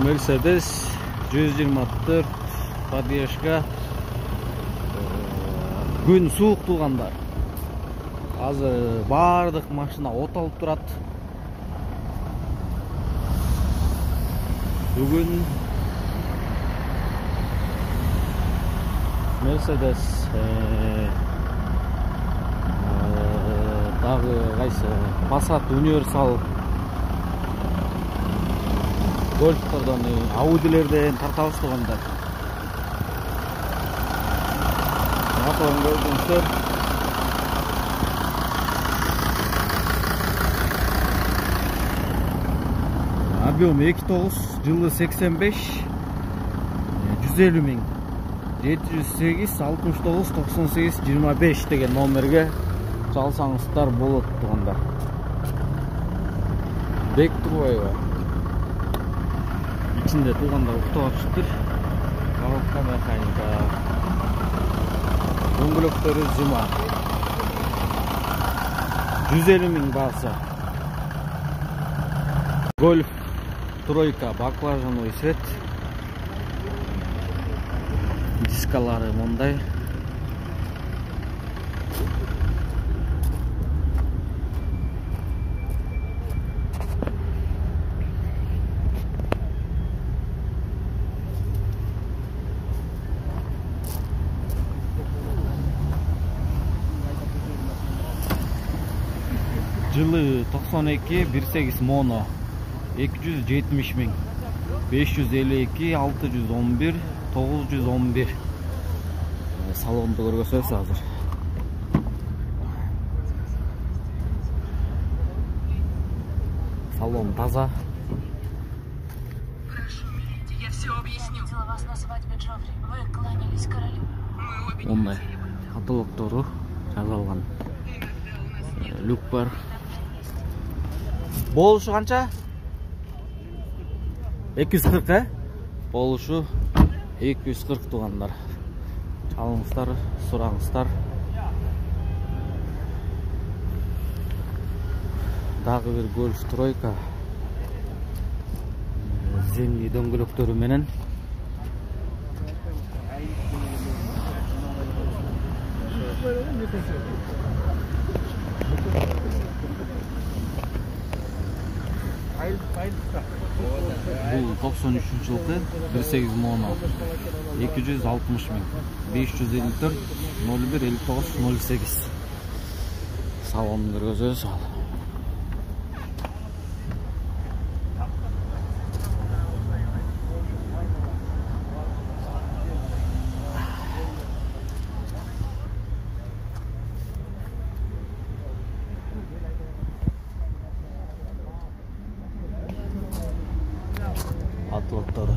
Mercedes 124 поддержка. Күн суық туғандар. Азыр бардық машина от алып турат. Бүгін Mercedes дагы кайсы Passat универсал Golf'тордон Audi'лерден тартабыз тугандар. Моторун көрдүңүздөр. Объем 2.9, жылы 85, 150 миң, 708 69 98 25 деген номерге чалсаңыздар болот тугандар. Бек турбайбы. İçinde тугандар уктап атыштыр. Коробка механика. Дөңгөлөктөрү зыма. 150 миң баасы. Golf тройка, баклажановый свет. Дискалары мындай. Жылы 92 18 моно 270 миң 552 611 911 салонду көргөзөбүз азыр. Салон таза. Я все объясню. Вас на свадьбе Джоффри. Вы кланялись королю. Ондай каталогтору жазылган. Люк бар. Болушу канча? 240, болушу 240 тугандар. Чалыңыздар, сураңыздар. Дагы бир Golf тройка. Зимний дөңгөлөктөрү менен. Бул 93 жылкы 18 моно 260 миң 554 01 59 08 салонун көргөзөбүз. Атлоттары.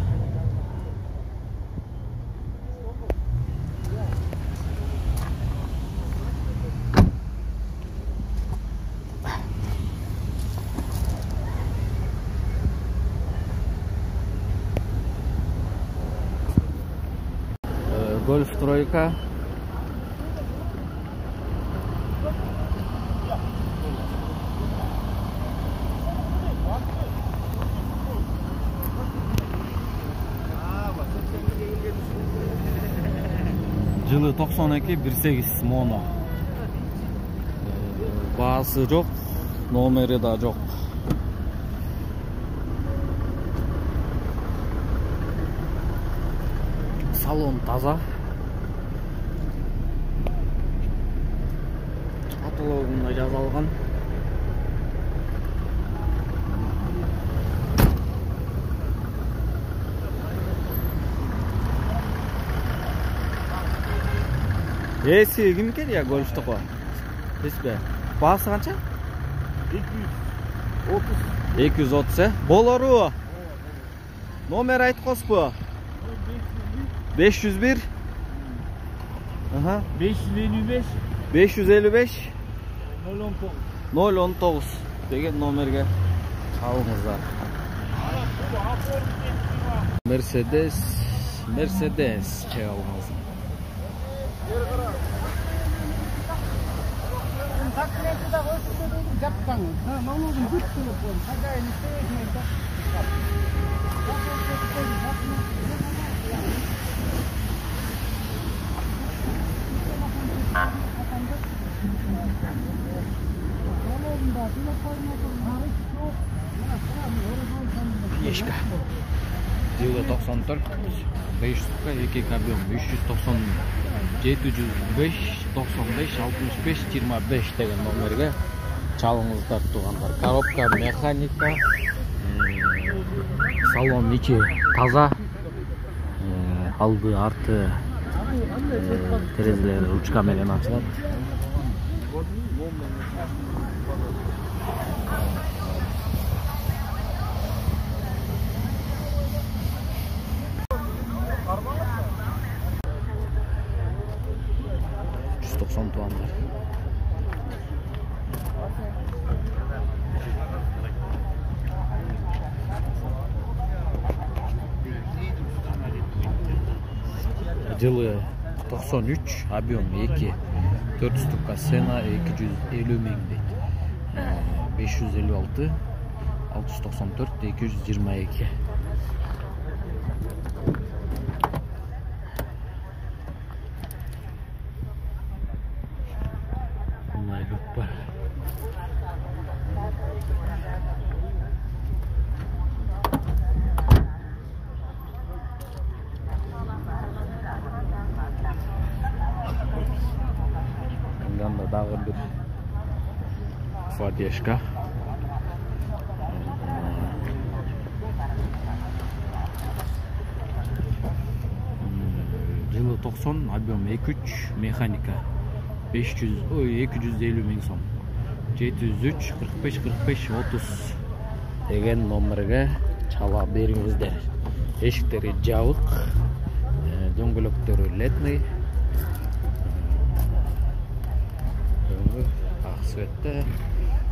Golf тройка. Жылы 92 18 моно. Баасы жок, номери да жок. Салон таза. Каталогунда жазылган. Эси кимки я Golf'токо? Эсбе. Баасы канча? 230. 230, болору. Номер айткозбу? 501. Aha. 555 555 019 019 деген номерге чалыңыздар. Mercedes чек алгансың. поддержка. Жылы 94, 500 2 объем 390 705 95 65 25 деген номерге чалыңыздар туғандар. Коробка механика, салон içi таза, алды арты терезелери ручка менен ачылат. Туандар. Жылы 93, объем 2, 400 тукка сена 250 мең дейт. 556, 694, 222. Дагы бир поддержка. Жылы 90, объем 2.3, механика 250 мең сом. 703 45 45 30 деген номерге чала бериңиздер. Эшиктери жабык, дөңгөлөктөрү летный. Аксветте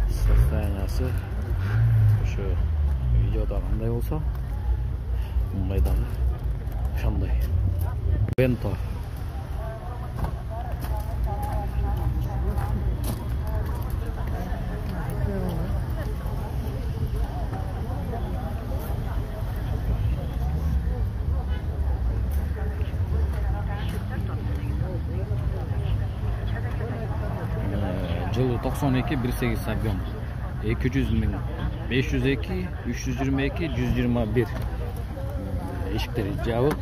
состояниясы ошо видеода кандай болсо, мындайдагы ошондой. Бенто. Жылы 92, 1.8 объем 200 мең 502, 322, 121. Эшиктери жабык.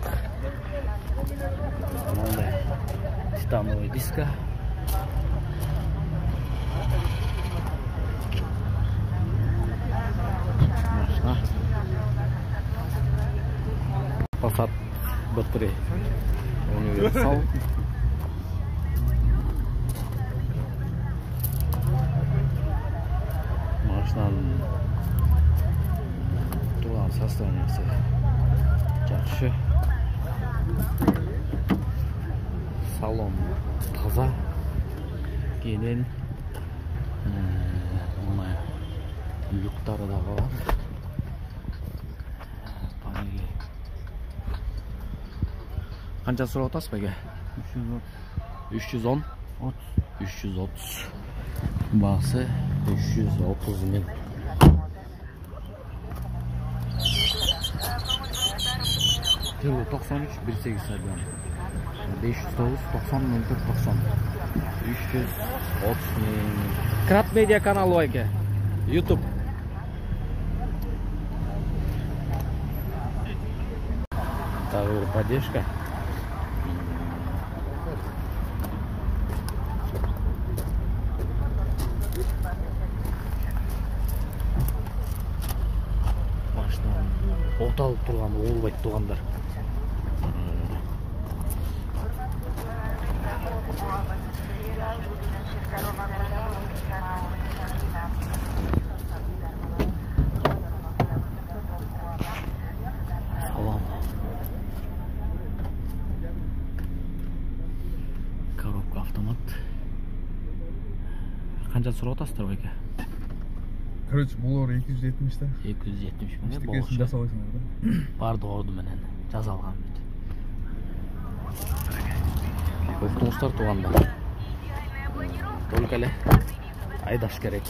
Мындай титановый диска. Машина. Passat батарея. Универсал. Машинаның турган состояниясы жакшы. Салон таза. Кенен мына люктары да бар. Панели. Канча сурап атасыз беге? 310. 330. Басы 330 мең. Жылы 93, 1.8 объем 509, 90, 04, 90 330 мең. Крат медиа каналы байке. YouTube. Дагы бир поддержка. Оталып турган болбойт тугандар. Салам. Коробка автомат. Канча сурап атасыздар байке? Короче, булар 270 да. 270 менен болчу. Жасаласыңар да. Бардык орду менен жасалган бүт. Уктуңуздар тугандар. Только эле айдаш керек.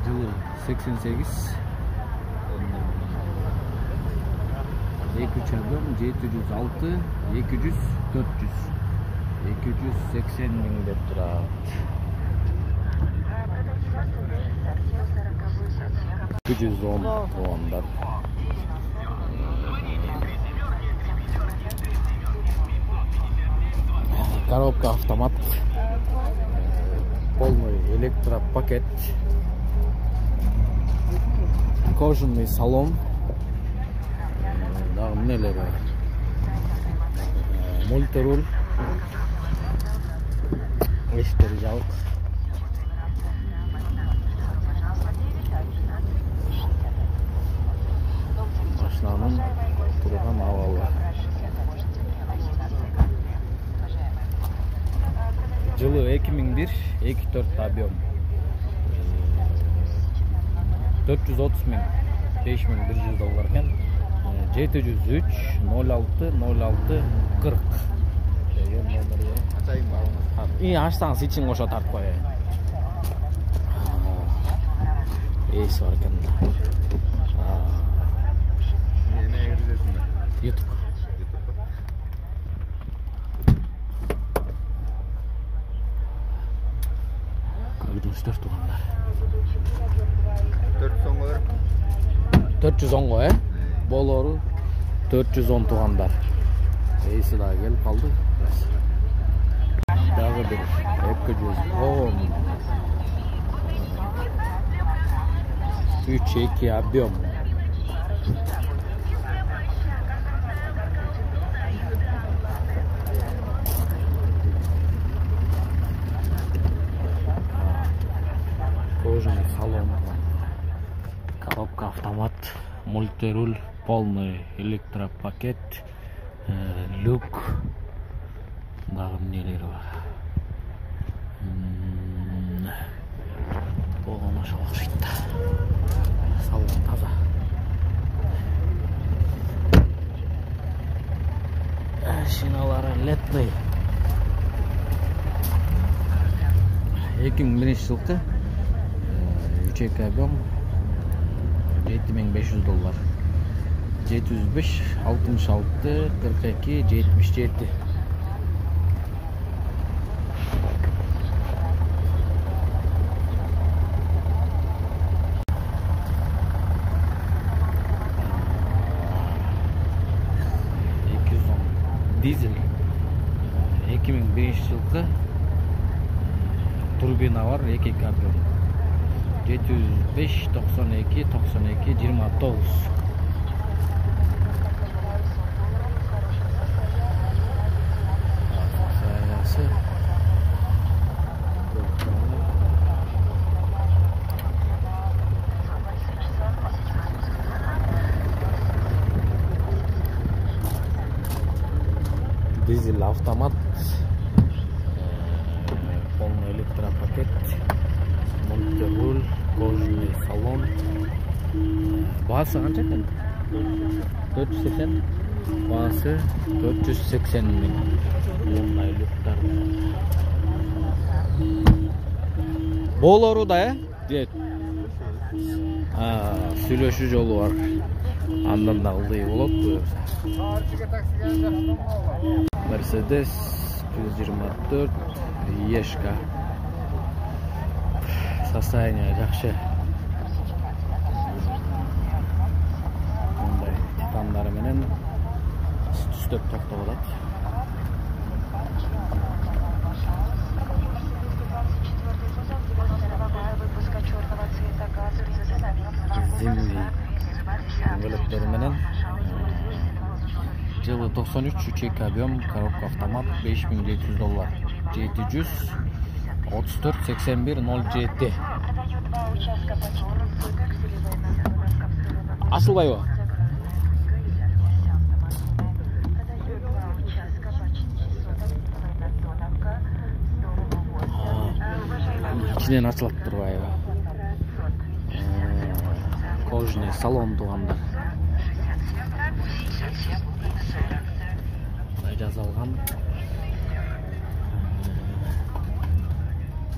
Жылы 88. 2 объем 706, 200, 400. 280 мең деп турат. 210 туғандар. Коробка автомат, полный электропакет, кожаный салон, мультируль, эштери жабык. Машинанын турган абалы. Жылы 2001, 2.4 объем. 430 миң, 5100 доллар екен. 703 06 06 40 деген номерге Açayım mı? İyi açsanız için koşa tart koyayım. İyisi var kendine. Neye gireceğiz mi? YouTube. Gördüğünüz 4 tuğanlar. 410 olur. 410 koy. Boloru 410 tuğanlar. İyisi daha gelip kaldı. Dağı bir 210 3-2 объем. Кожаный салон, коробка автомат, мультируль, полный электропакет, люк, дагы эмнелери бар. Болгон ошол окшойт да. Салон таза. Шиналары летный. 2001 жылкы 3-2 объем 7500 доллар. 705 66 42 77. Dizel 2005 жылкы турбина бар, 2 объем 705 92 92 29. Дизель автомат, полный электропакет, мультируль, кожаный салон. Басы қанша екен? 480. Басы 480 миң. Ондай люктар. Болору да, дед. Сүйлөшүү жолу бар. Андан да ылдый болот буюрса. Mercedes 124 Ешка. Состояние жакшы. Мындай титандары менен түстөп токтолот. Зимний бөлөктөрү менен. Жылы 93 3-2 объем, коробка автомат 5700 доллар. 700 34 81 07. Ашылбайбы? İçinden açılıp durbayбы. Кожаный салон тугандар. Жазалган.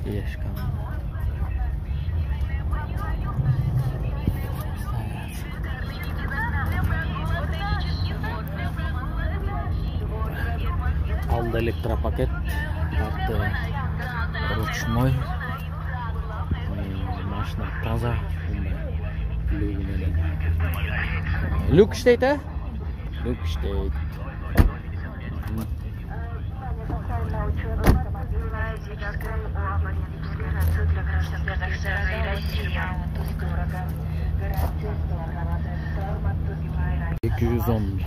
Ешка. Алды электропакет, арты ручной. Машина таза. Люк иштейт, а? Люк иштейт. Екі жүз он.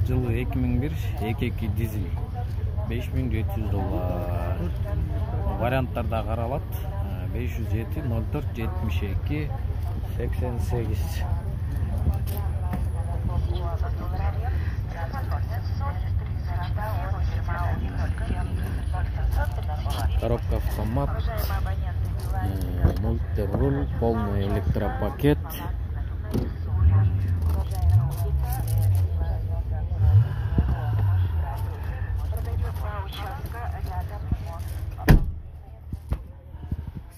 Жылы 2001, 2.2 дизель, $5700. Варианттарда қаралат, 507 04 72 88. Коробка автомат, мультируль, полный электропакет.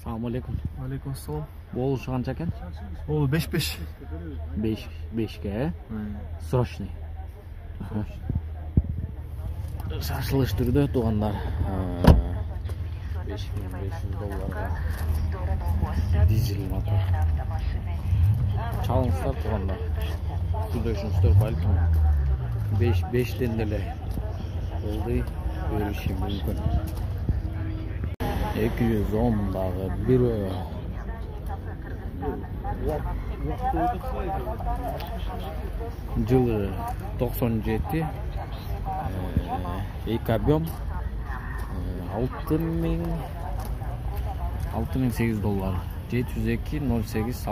Assalamu alaikum. Алейкум ассалам. Болуш қанша екен? Ол 5-5. 5-5-ке, срочный. Шашылыш түрде туғандар. $5500. Дизель мотор. Чалыңыздар туғандар. Сүйлөшіңіздер бәлкім 5-5-тен деле олды бериши мүмкін. 210-дағы бір жылы 97, 2 объем, $6800, $702, 702 08 66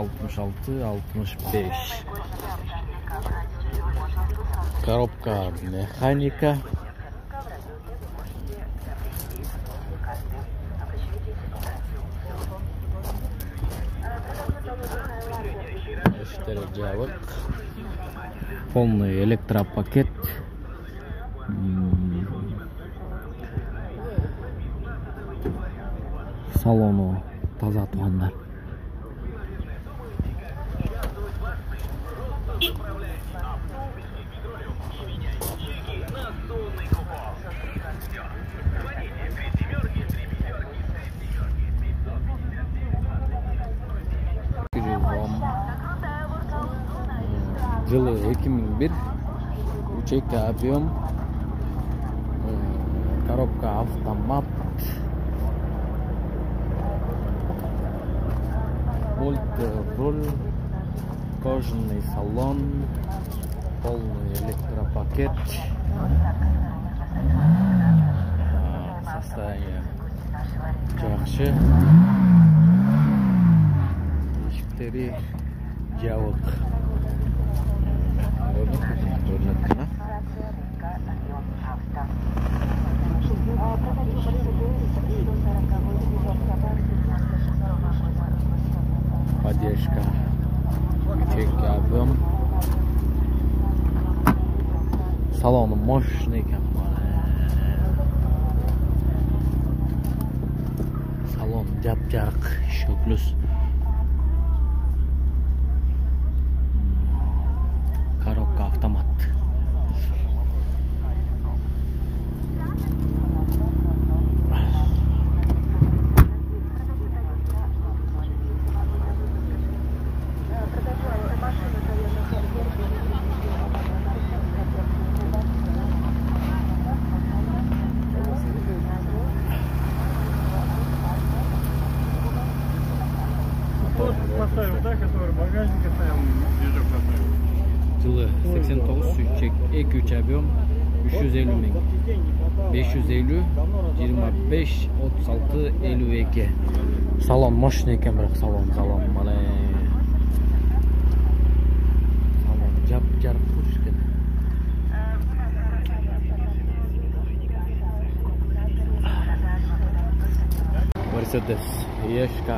65. Коробка механика. Жабық, полный электропакет, салону таза туғандар. Жылы 2001, 3 объем, коробка автомат, мультируль, кожаный салон, полный электропакет. Состояние жақсы. Ешіктері жабық. Поддержка, чек объем, салон мощный, салон жап-жарық, еще плюс коробка автомат. Поставим, да, который багажник оставим, движок поставим. Жылы 89, 2 объем, 350 мың. 550, 25, 36, 52. Салон мощный екен, бірақ салон мана. Салон жап-жарық көрсеткен. Mercedes ESK.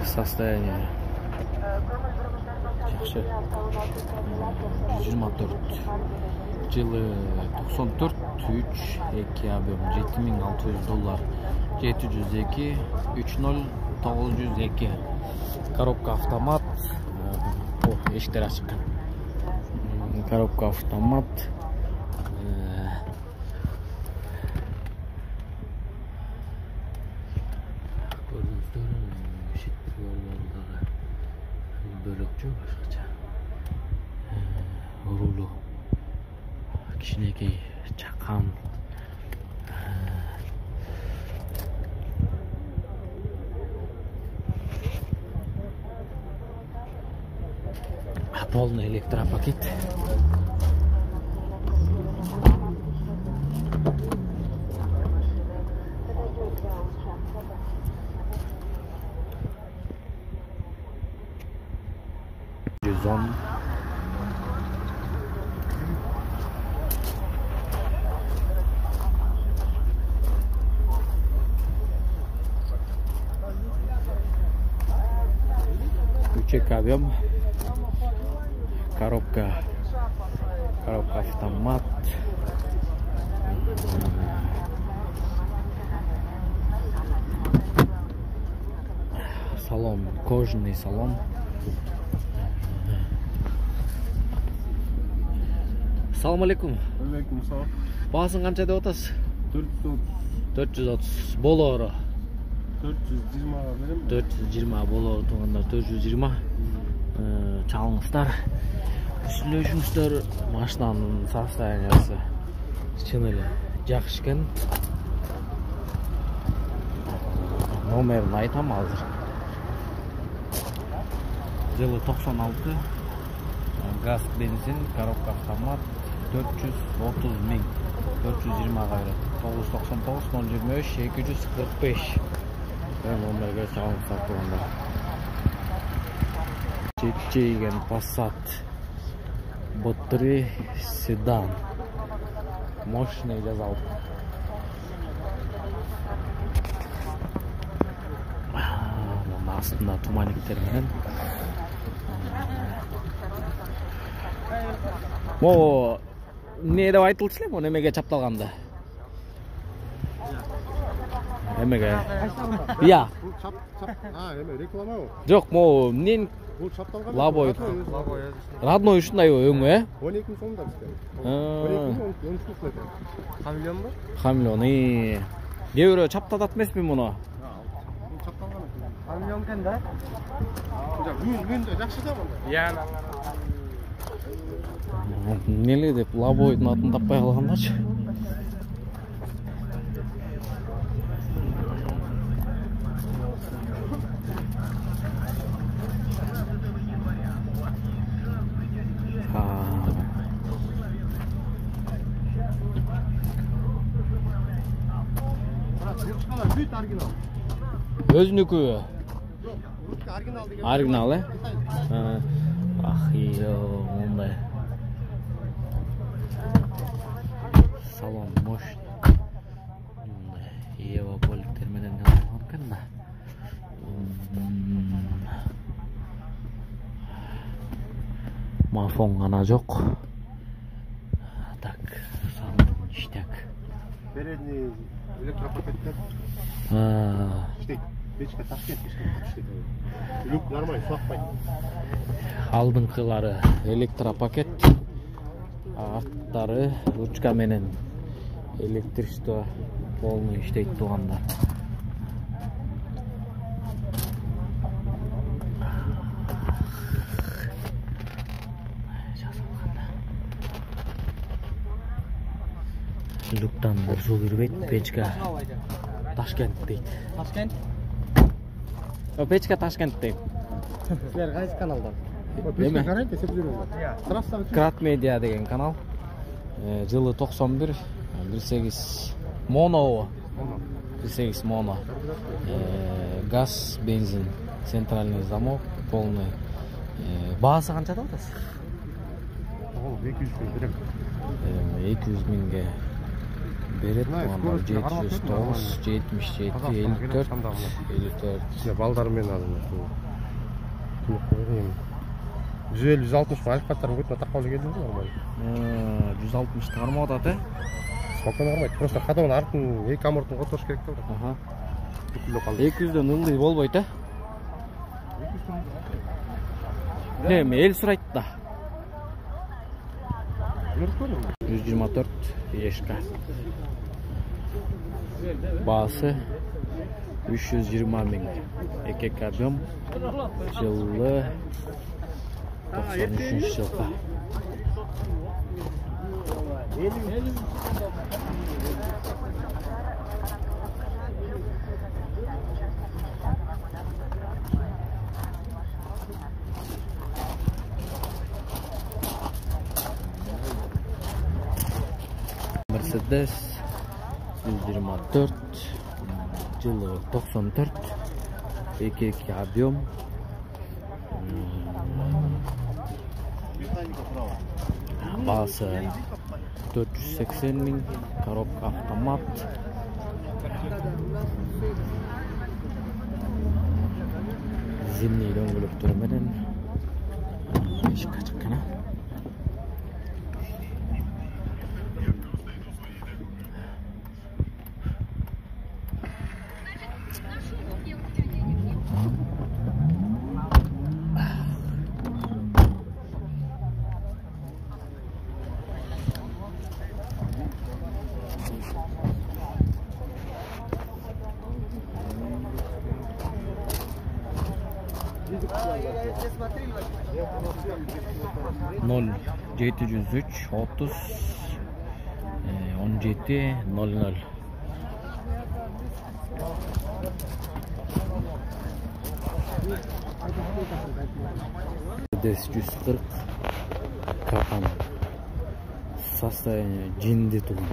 Состояние жақсы. 124 жылы 94 3 2 объем $7600 702 30 902 коробка автомат. Эшиктер ачык. Коробка автомат. Bölükçü başkaça. Rulu. Kişineki çakan. Полный электропакет. Зон. Ключик объем. Коробка автомат. Салон, кожаный салон. Assalamu alaikum. Алейкум салам. Баасын канча деп атасыз? 430 болоору. 420 берем. 420 болоору туугандар 420. Чалыңыздар. Сүйлөшүңүздөр. Машинанын состояниясы чын эле жакшы экен. Номерин айтам азыр. Жылы 96. Газ, бензин, коробка автомат 430 000. 420 гайры. 999 023 245. Номерге чалыңыздар туугандар. Чейген Passat B3 седан. Мощный жазалып. Астында туманиктер менен. Могу не деп айтылчу эле, могу эмеге чапталганда? Эмеге? Я. Эме рекламабы? Жок, могу эмнен Бул чапталган. Лабой. Родной ушундай өңү, э? 12 миң сомдо бизде. 12 миң 13 миң экен. Хамелеонбу? Хамелеон. Кээ бирөө чаптатат эмеспи муну? Бул чапталган экен. Хамелеон экен да? Жүз жакшы да мында. Я. Эмнеле деп Лабойдун атын таппай калгандарчы. Бүт оригинал. Өзүнүкү. Оригинал деген. Оригинал, э? Ах, мындай. Салон мощный. Ева поликтер менен жасалган экен да. Мафон гана жок. Так, салон иштек. Передний электропакеттер. Иштейт. Печка Ташкент иштейт. Люк нормально, суакпайт. Алдыңкылары электропакет. Арттары ручка менен электричество полный иштейт туугандар. Люктан суу кирбейт, печка Ташкент дейт. Ташкент? Печка Ташкент дейт. Силер кайсы каналдан? Печка гарант эсеп жүрөбүз. Трассага Крат медиа деген канал. Жылы 91 18 моно. 18 моно. Газ, бензин, центральный замок, полный. Баасы канча деп атасыз? 200 миң берем. 200 миңге берет. 709, 77, 54, 54. Балдармен алдым. 150-160 айлық қаттарын көтіне тақпалы келді ме нормально. 160 тармақ атады. Спокойно қармайды. Просто ходовын артын, екі амортын қотырыш керек та. Аха. Бүкілі қалды. 200-ден ылдый болбойт, а? Эл сурайт да. 124 ешка. Баасы 320 000. Ekek объем. Жылы 93 жылға. Mercedes 124 жылы 94 ekek объем. Басы 480 000, коробка автомат. Zimni дөңгөлөктөр менен эшик ачык экен. 0703 30 17 00. Mercedes 140 Капан. Состояние жинди тулган.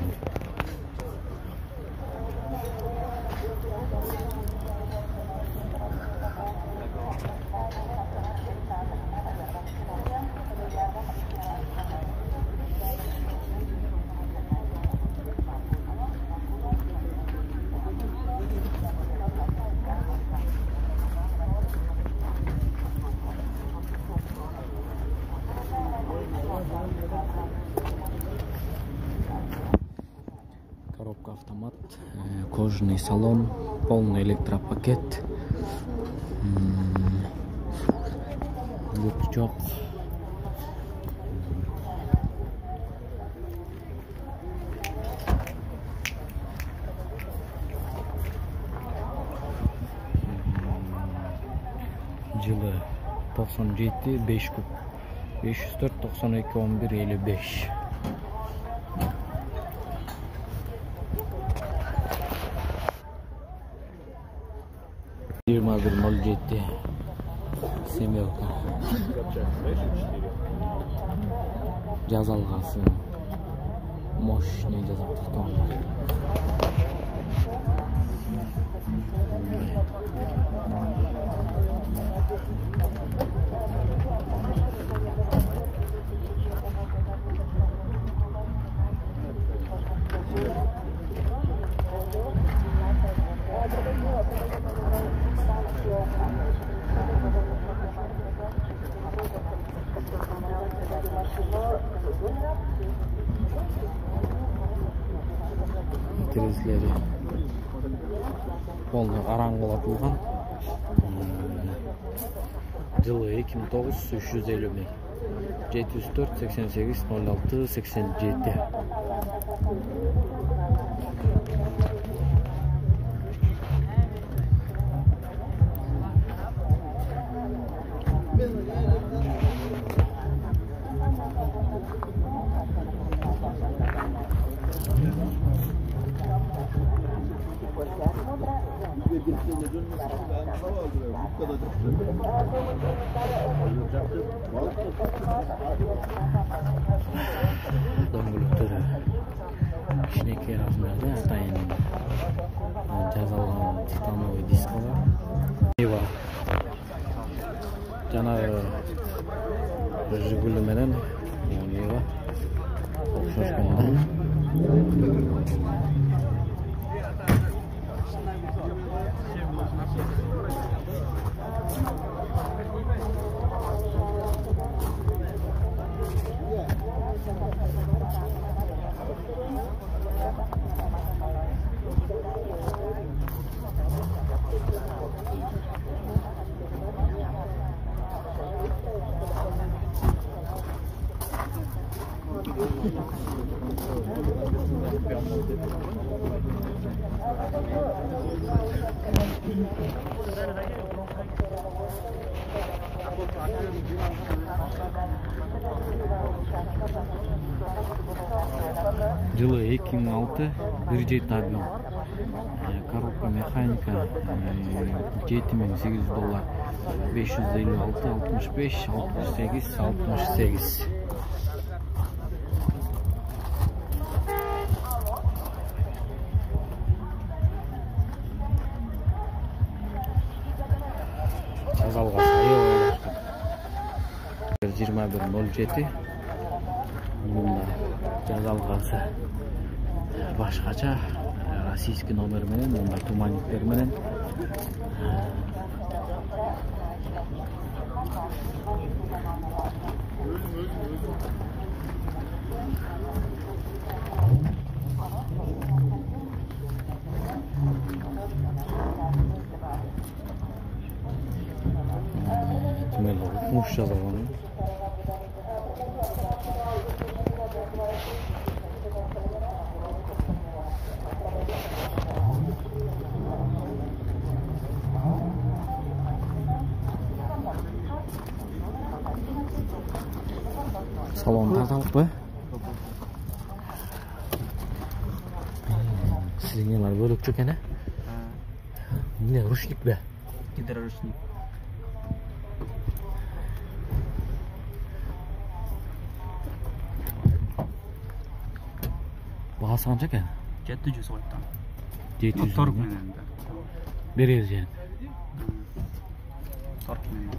Коробка автомат, кожаный салон, полный электропакет, лючок, жылы 97 5 куб 504 92 11 55. Firma 107 семерка. Жазалғасын. Мощный жазалғасын. Терезелери полный караңгылатылган. Жылы 2009 350 000. 704 88 06 87. Дөңгөлөктөрү кичинекей размерде атайын жазалган титановый дискалар. Нива жанагы Жигули менен Нива окшошконда. Жылы 2006, 1.7 объем. Коробка механика $7.800, 556, 65, 68, 68. Жазалға сайы 21.07. Bunda жазалғасы башкача российский номер менен, мында туманниктер менен. Муш жазалган. Salon тазалык be. Sizin bölük çökene. Ne ruşnik be. Gider ruşnik. Bahası qancha ekan? 700 so'mdan. 700 Tork menen. Bereriz yani. Tork menen.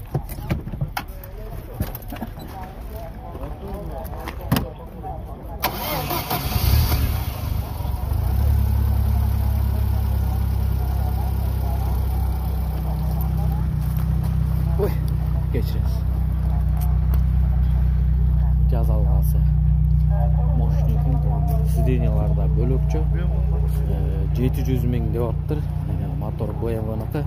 Oy, geçiriz. Жазалгасы. Moshnikning sideniyalarda bölükçü. 700 ming деп attır. Motor BMW-niki.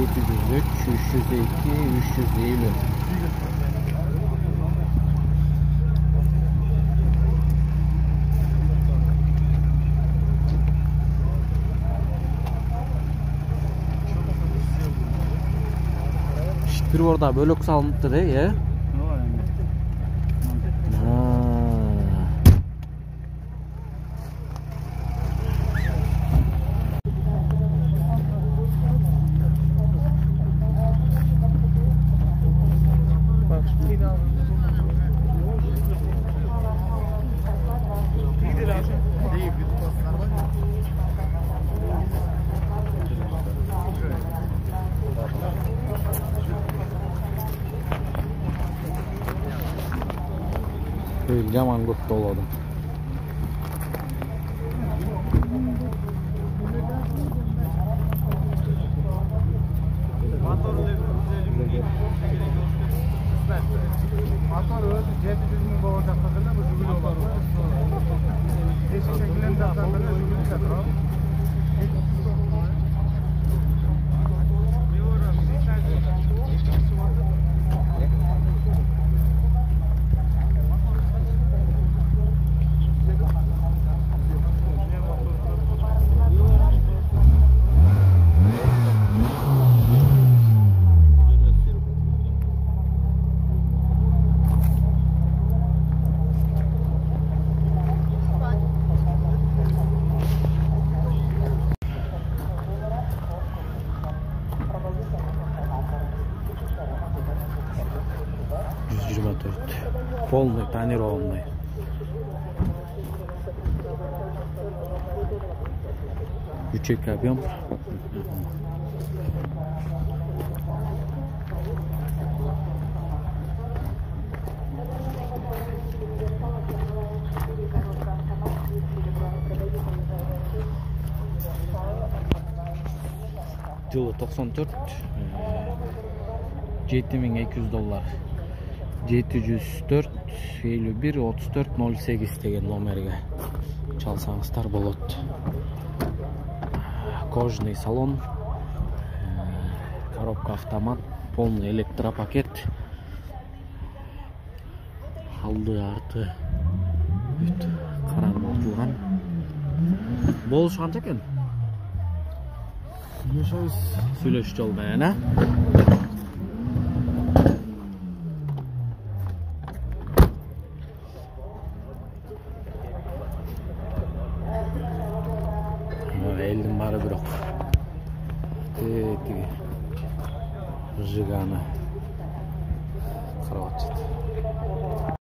$703, 302, 350. Bir orada bölük salınıptı değil ya. Yaman көп толады. Motor o'zi 700 ming bo'lgan taqdirda bu jugul bo'ladi. Eski shakldan taqdirda jugul katroq. Полный тонированный. Ючек объем. Жылы 94, $7.200. 704 51 34 08 деген номерге çalsаңыздар болот. Кожный салон, коробка автомат, полный электропакет, алды арты бүт каран ортылган. Болуш канча экен? Сүйлөшүп жолда, эне? Элдин бары бирок. Тиги. Жиганы. Карап атышат.